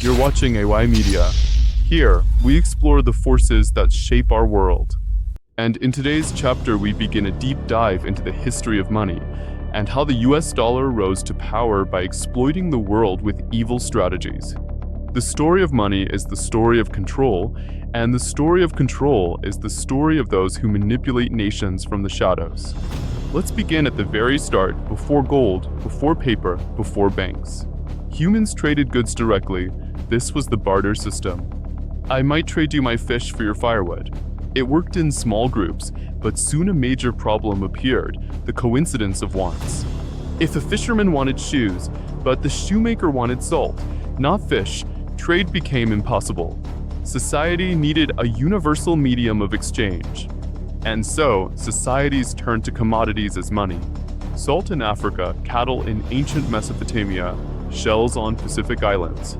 You're watching AY Media. Here, we explore the forces that shape our world. And in today's chapter, we begin a deep dive into the history of money and how the US dollar rose to power by exploiting the world with evil strategies. The story of money is the story of control, and the story of control is the story of those who manipulate nations from the shadows. Let's begin at the very start, before gold, before paper, before banks. Humans traded goods directly. This was the barter system. I might trade you my fish for your firewood. It worked in small groups, but soon a major problem appeared, the coincidence of wants. If a fisherman wanted shoes, but the shoemaker wanted salt, not fish, trade became impossible. Society needed a universal medium of exchange. And so, societies turned to commodities as money. Salt in Africa, cattle in ancient Mesopotamia, shells on Pacific islands.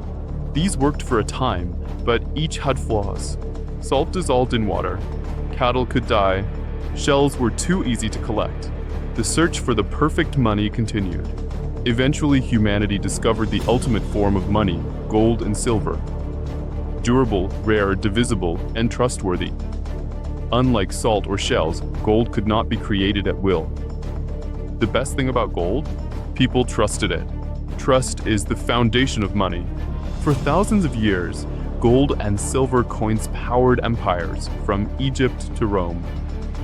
These worked for a time, but each had flaws. Salt dissolved in water. Cattle could die. Shells were too easy to collect. The search for the perfect money continued. Eventually, humanity discovered the ultimate form of money, gold and silver. Durable, rare, divisible, and trustworthy. Unlike salt or shells, gold could not be created at will. The best thing about gold? People trusted it. Trust is the foundation of money. For thousands of years, gold and silver coins powered empires, from Egypt to Rome.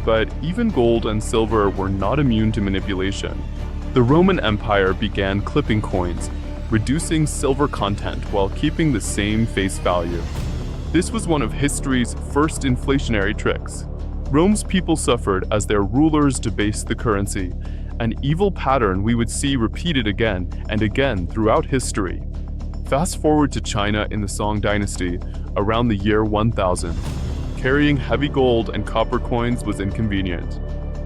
But even gold and silver were not immune to manipulation. The Roman Empire began clipping coins, reducing silver content while keeping the same face value. This was one of history's first inflationary tricks. Rome's people suffered as their rulers debased the currency, an evil pattern we would see repeated again and again throughout history. Fast forward to China in the Song Dynasty, around the year 1000. Carrying heavy gold and copper coins was inconvenient.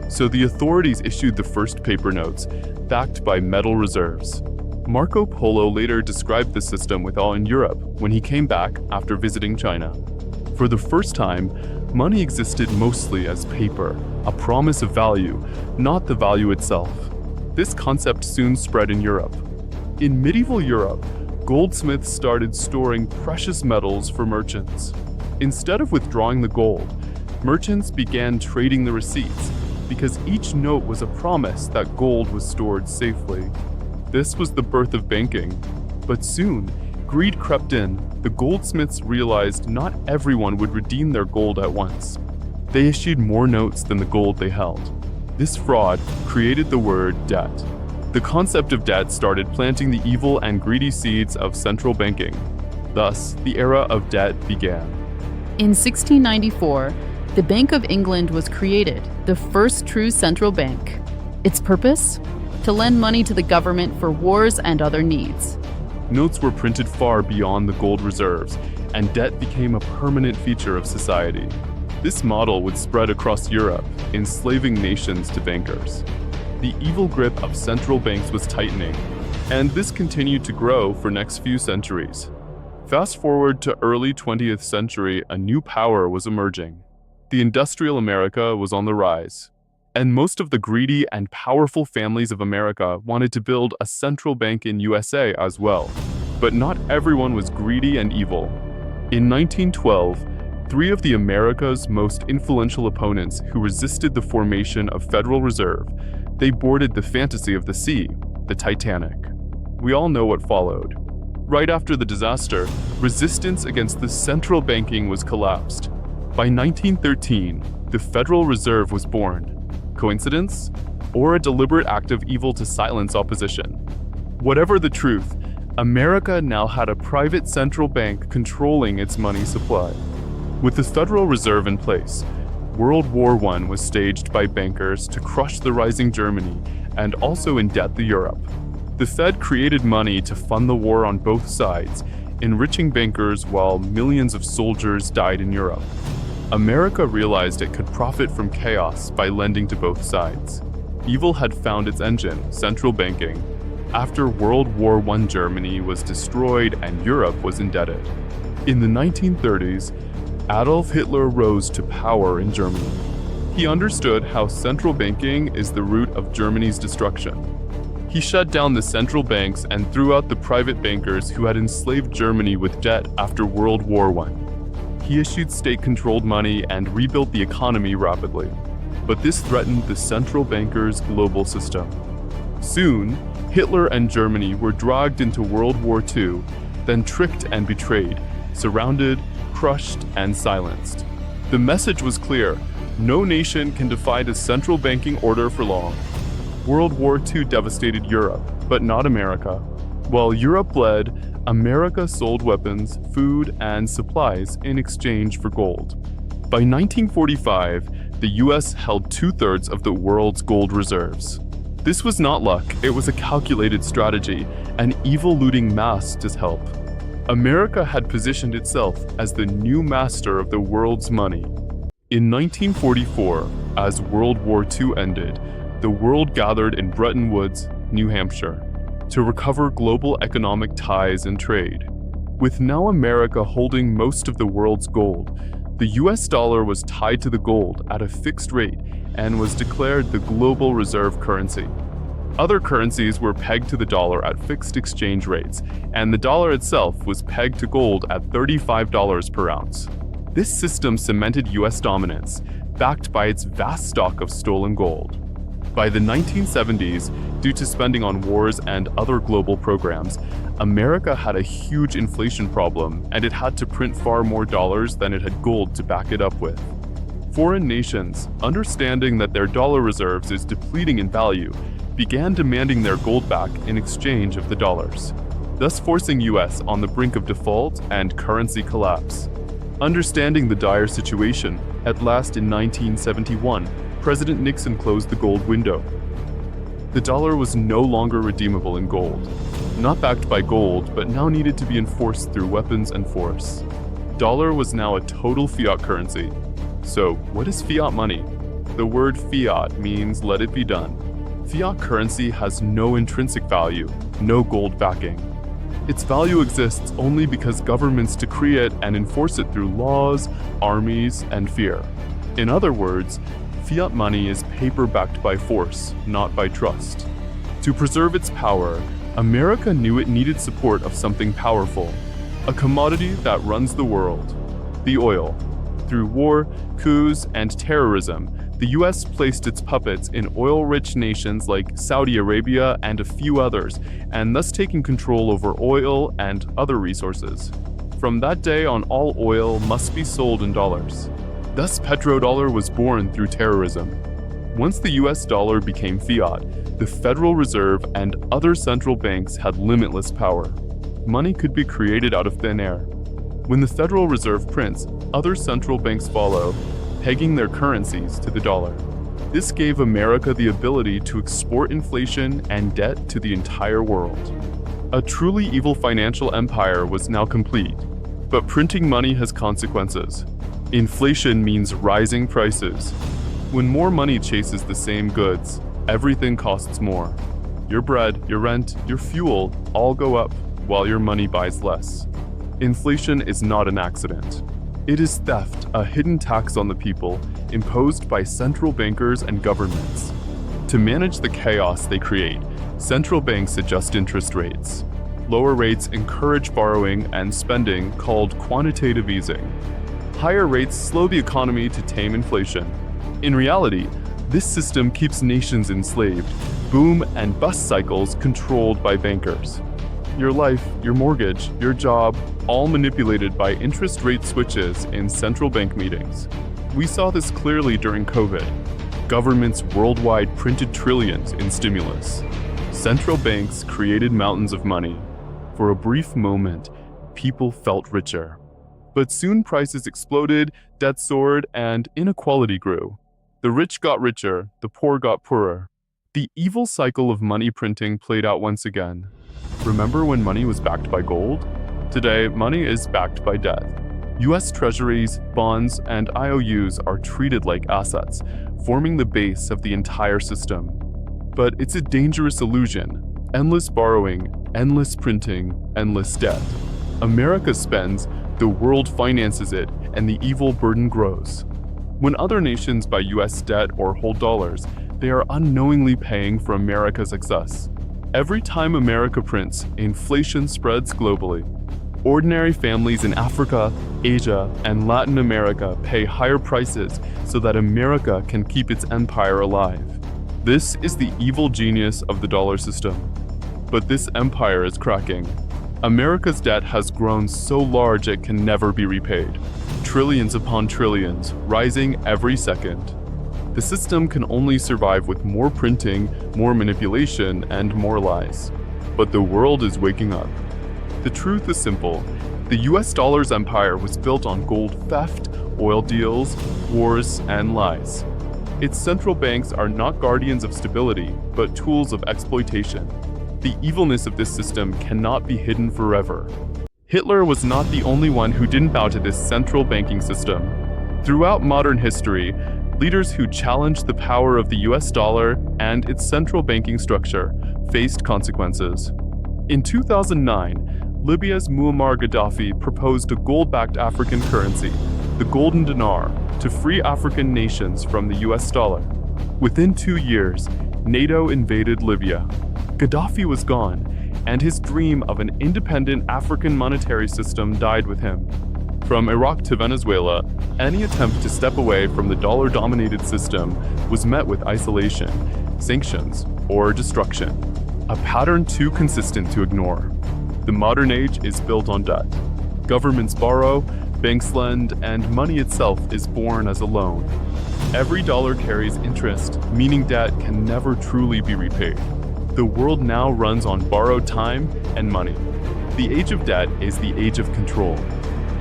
So the authorities issued the first paper notes, backed by metal reserves. Marco Polo later described the system with awe in Europe when he came back after visiting China. For the first time, money existed mostly as paper, a promise of value, not the value itself. This concept soon spread in Europe. In medieval Europe, goldsmiths started storing precious metals for merchants. Instead of withdrawing the gold, merchants began trading the receipts because each note was a promise that gold was stored safely. This was the birth of banking. But soon, greed crept in. The goldsmiths realized not everyone would redeem their gold at once. They issued more notes than the gold they held. This fraud created the word debt. The concept of debt started planting the evil and greedy seeds of central banking. Thus, the era of debt began. In 1694, the Bank of England was created, the first true central bank. Its purpose? To lend money to the government for wars and other needs. Notes were printed far beyond the gold reserves, and debt became a permanent feature of society. This model would spread across Europe, enslaving nations to bankers. The evil grip of central banks was tightening, and this continued to grow for next few centuries. Fast forward to early 20th century, a new power was emerging. The industrial America was on the rise, and most of the greedy and powerful families of America wanted to build a central bank in USA as well. But not everyone was greedy and evil. In 1912, three of the America's most influential opponents who resisted the formation of Federal Reserve, they boarded the fantasy of the sea, the Titanic. We all know what followed. Right after the disaster, resistance against the central banking was collapsed. By 1913, the Federal Reserve was born. Coincidence? Or a deliberate act of evil to silence opposition? Whatever the truth, America now had a private central bank controlling its money supply. With the Federal Reserve in place, World War I was staged by bankers to crush the rising Germany and also indebt the Europe. The Fed created money to fund the war on both sides, enriching bankers while millions of soldiers died in Europe. America realized it could profit from chaos by lending to both sides. Evil had found its engine, central banking. After World War I, Germany was destroyed and Europe was indebted. In the 1930s, Adolf Hitler rose to power in Germany. He understood how central banking is the root of Germany's destruction. He shut down the central banks and threw out the private bankers who had enslaved Germany with debt after World War I. He issued state-controlled money and rebuilt the economy rapidly. But this threatened the central bankers' global system. Soon, Hitler and Germany were dragged into World War II, then tricked and betrayed, surrounded, crushed, and silenced. The message was clear: no nation can defy the central banking order for long. World War II devastated Europe, but not America. While Europe bled, America sold weapons, food, and supplies in exchange for gold. By 1945, the US held 2/3 of the world's gold reserves. This was not luck, it was a calculated strategy, an evil-looting mask to help. America had positioned itself as the new master of the world's money. In 1944, as World War II ended, the world gathered in Bretton Woods, New Hampshire, to recover global economic ties and trade. With now America holding most of the world's gold, the US dollar was tied to the gold at a fixed rate and was declared the global reserve currency. Other currencies were pegged to the dollar at fixed exchange rates, and the dollar itself was pegged to gold at $35 per ounce. This system cemented US dominance, backed by its vast stock of stolen gold. By the 1970s, due to spending on wars and other global programs, America had a huge inflation problem, and it had to print far more dollars than it had gold to back it up with. Foreign nations, understanding that their dollar reserves is depleting in value, began demanding their gold back in exchange of the dollars, thus forcing US on the brink of default and currency collapse. Understanding the dire situation, at last in 1971, President Nixon closed the gold window. The dollar was no longer redeemable in gold, not backed by gold, but now needed to be enforced through weapons and force. Dollar was now a total fiat currency. So, what is fiat money? The word fiat means let it be done. Fiat currency has no intrinsic value, no gold backing. Its value exists only because governments decree it and enforce it through laws, armies, and fear. In other words, fiat money is paper backed by force, not by trust. To preserve its power, America knew it needed support of something powerful, a commodity that runs the world, the oil. Through war, coups, and terrorism, the US placed its puppets in oil-rich nations like Saudi Arabia and a few others, and thus taking control over oil and other resources. From that day on, all oil must be sold in dollars. Thus, petrodollar was born through terrorism. Once the US dollar became fiat, the Federal Reserve and other central banks had limitless power. Money could be created out of thin air. When the Federal Reserve prints, other central banks follow, pegging their currencies to the dollar. This gave America the ability to export inflation and debt to the entire world. A truly evil financial empire was now complete, but printing money has consequences. Inflation means rising prices. When more money chases the same goods, everything costs more. Your bread, your rent, your fuel all go up while your money buys less. Inflation is not an accident. It is theft, a hidden tax on the people, imposed by central bankers and governments. To manage the chaos they create, central banks adjust interest rates. Lower rates encourage borrowing and spending, called quantitative easing. Higher rates slow the economy to tame inflation. In reality, this system keeps nations enslaved, boom and bust cycles controlled by bankers. Your life, your mortgage, your job, all manipulated by interest rate switches in central bank meetings. We saw this clearly during COVID. Governments worldwide printed trillions in stimulus. Central banks created mountains of money. For a brief moment, people felt richer. But soon prices exploded, debt soared, and inequality grew. The rich got richer, the poor got poorer. The evil cycle of money printing played out once again. Remember when money was backed by gold? Today, money is backed by debt. US treasuries, bonds, and IOUs are treated like assets, forming the base of the entire system. But it's a dangerous illusion. Endless borrowing, endless printing, endless debt. America spends, the world finances it, and the evil burden grows. When other nations buy US debt or hold dollars, they are unknowingly paying for America's success. Every time America prints, inflation spreads globally. Ordinary families in Africa, Asia, and Latin America pay higher prices so that America can keep its empire alive. This is the evil genius of the dollar system. But this empire is cracking. America's debt has grown so large it can never be repaid. Trillions upon trillions, rising every second. The system can only survive with more printing, more manipulation, and more lies. But the world is waking up. The truth is simple. The US dollar's empire was built on gold theft, oil deals, wars, and lies. Its central banks are not guardians of stability, but tools of exploitation. The evilness of this system cannot be hidden forever. Hitler was not the only one who didn't bow to this central banking system. Throughout modern history, leaders who challenged the power of the US dollar and its central banking structure faced consequences. In 2009, Libya's Muammar Gaddafi proposed a gold-backed African currency, the golden dinar, to free African nations from the US dollar. Within 2 years, NATO invaded Libya. Gaddafi was gone, and his dream of an independent African monetary system died with him. From Iraq to Venezuela, any attempt to step away from the dollar-dominated system was met with isolation, sanctions, or destruction. A pattern too consistent to ignore. The modern age is built on debt. Governments borrow, banks lend, and money itself is born as a loan. Every dollar carries interest, meaning debt can never truly be repaid. The world now runs on borrowed time and money. The age of debt is the age of control.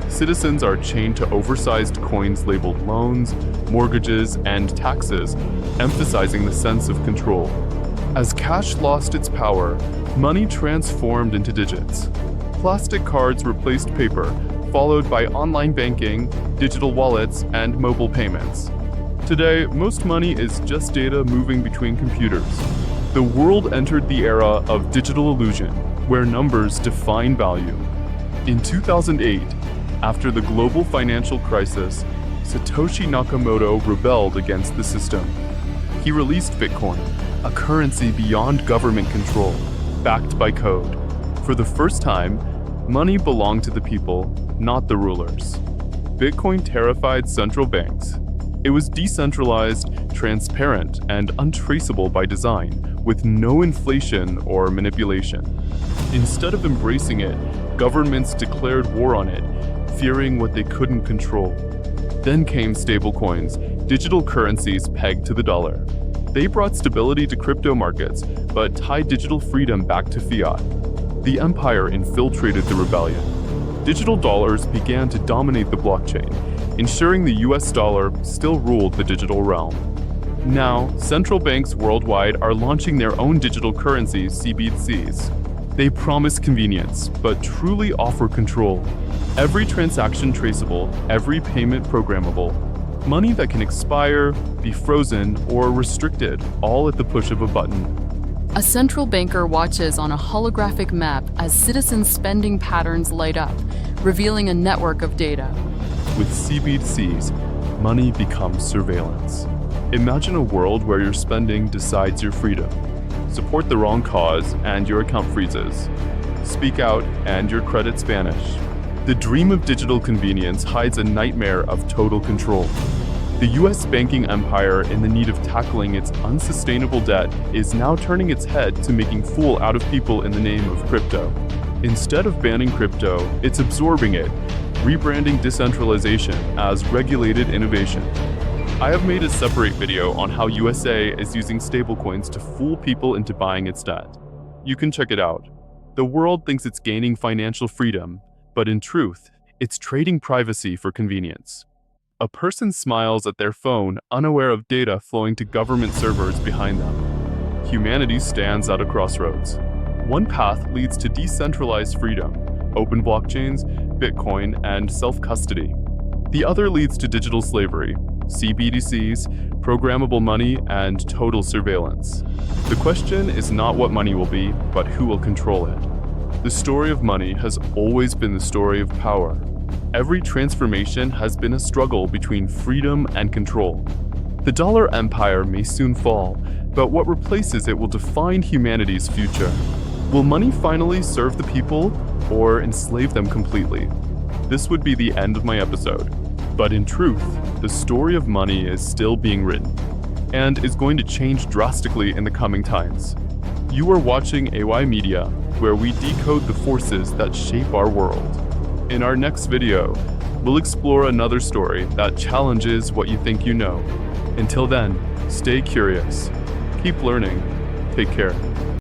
Citizens are chained to oversized coins labeled loans, mortgages, and taxes, emphasizing the sense of control. As cash lost its power, money transformed into digits. Plastic cards replaced paper, followed by online banking, digital wallets, and mobile payments. Today, most money is just data moving between computers. The world entered the era of digital illusion, where numbers define value. In 2008, after the global financial crisis, Satoshi Nakamoto rebelled against the system. He released Bitcoin, a currency beyond government control, backed by code. For the first time, money belonged to the people, not the rulers. Bitcoin terrified central banks. It was decentralized, transparent, and untraceable by design, with no inflation or manipulation. Instead of embracing it, governments declared war on it, fearing what they couldn't control. Then came stablecoins, digital currencies pegged to the dollar. They brought stability to crypto markets, but tied digital freedom back to fiat. The empire infiltrated the rebellion. Digital dollars began to dominate the blockchain, ensuring the US dollar still ruled the digital realm. Now, central banks worldwide are launching their own digital currencies, CBDCs. They promise convenience, but truly offer control. Every transaction traceable, every payment programmable. Money that can expire, be frozen, or restricted, all at the push of a button. A central banker watches on a holographic map as citizens' spending patterns light up, revealing a network of data. With CBDCs, money becomes surveillance. Imagine a world where your spending decides your freedom. Support the wrong cause and your account freezes. Speak out and your credits vanish. The dream of digital convenience hides a nightmare of total control. The US banking empire, in the need of tackling its unsustainable debt, is now turning its head to making fool out of people in the name of crypto. Instead of banning crypto, it's absorbing it, rebranding decentralization as regulated innovation. I have made a separate video on how USA is using stablecoins to fool people into buying its debt. You can check it out. The world thinks it's gaining financial freedom, but in truth, it's trading privacy for convenience. A person smiles at their phone, unaware of data flowing to government servers behind them. Humanity stands at a crossroads. One path leads to decentralized freedom, open blockchains, Bitcoin, and self-custody. The other leads to digital slavery, CBDCs, programmable money, and total surveillance. The question is not what money will be, but who will control it. The story of money has always been the story of power. Every transformation has been a struggle between freedom and control. The dollar empire may soon fall, but what replaces it will define humanity's future. Will money finally serve the people or enslave them completely? This would be the end of my episode. But in truth, the story of money is still being written and is going to change drastically in the coming times. You are watching AY Media, where we decode the forces that shape our world. In our next video, we'll explore another story that challenges what you think you know. Until then, stay curious, keep learning, take care.